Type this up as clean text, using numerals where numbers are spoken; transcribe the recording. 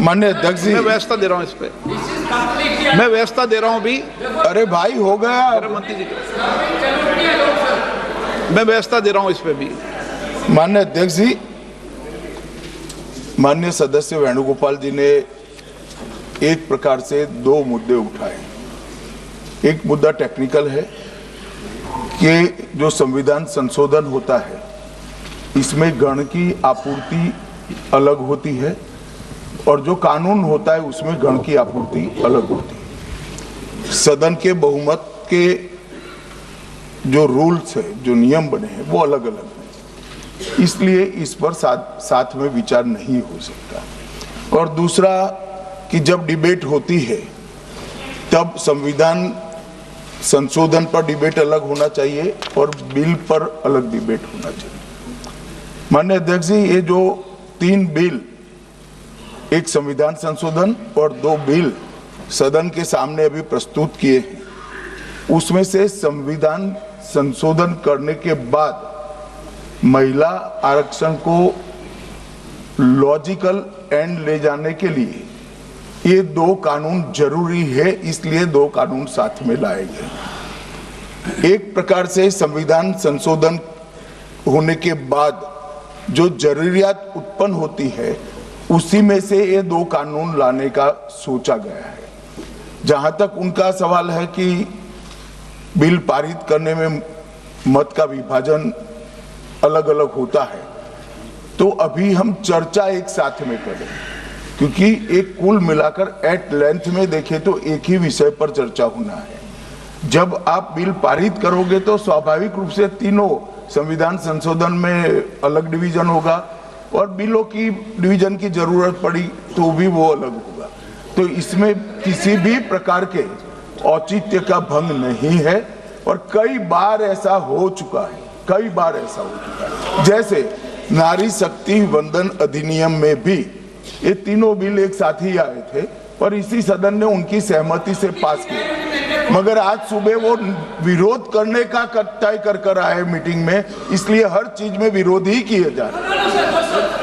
माननीय अध्यक्ष जी, मैं व्यवस्था दे रहा हूँ इस पे, मैं व्यवस्था दे रहा हूँ अभी। अरे भाई हो गया, गृह मंत्री जी, मैं व्यवस्था दे रहा हूँ इस पे भी। माननीय अध्यक्ष जी, माननीय सदस्य वेणुगोपाल जी ने एक प्रकार से दो मुद्दे उठाए। एक मुद्दा टेक्निकल है कि जो संविधान संशोधन होता है इसमें गण की आपूर्ति अलग होती है और जो कानून होता है उसमें गण की आपूर्ति अलग होती है। सदन के बहुमत के जो रूल्स है, जो नियम बने हैं वो अलग अलग हैं, इसलिए इस पर साथ में विचार नहीं हो सकता। और दूसरा कि जब डिबेट होती है तब संविधान संशोधन पर डिबेट अलग होना चाहिए और बिल पर अलग डिबेट होना चाहिए। माननीय अध्यक्ष जी, ये जो 3 बिल, एक संविधान संशोधन और 2 बिल सदन के सामने अभी प्रस्तुत किए हैं, उसमें से संविधान संशोधन करने के बाद महिला आरक्षण को लॉजिकल एंड ले जाने के लिए ये 2 कानून जरूरी है, इसलिए 2 कानून साथ में लाए गए। एक प्रकार से संविधान संशोधन होने के बाद जो जरूरियात उत्पन्न होती है उसी में से ये 2 कानून लाने का सोचा गया है। जहां तक उनका सवाल है कि बिल पारित करने में मत का विभाजन अलग अलग होता है, तो अभी हम चर्चा एक साथ में करें, क्योंकि एक कुल मिलाकर एट लेंथ में देखें तो एक ही विषय पर चर्चा होना है। जब आप बिल पारित करोगे तो स्वाभाविक रूप से तीनों संविधान संशोधन में अलग डिवीजन होगा और बिलों की डिवीजन की जरूरत पड़ी तो भी वो अलग होगा। तो इसमें किसी भी प्रकार के औचित्य का भंग नहीं है और कई बार ऐसा हो चुका है, कई बार ऐसा हो चुका है। जैसे नारी शक्ति वंदन अधिनियम में भी ये तीनों बिल एक साथ ही आए थे और इसी सदन ने उनकी सहमति से पास किया, मगर आज सुबह वो विरोध करने का तय कर आए मीटिंग में, इसलिए हर चीज में विरोध ही किए जा रहे हैं।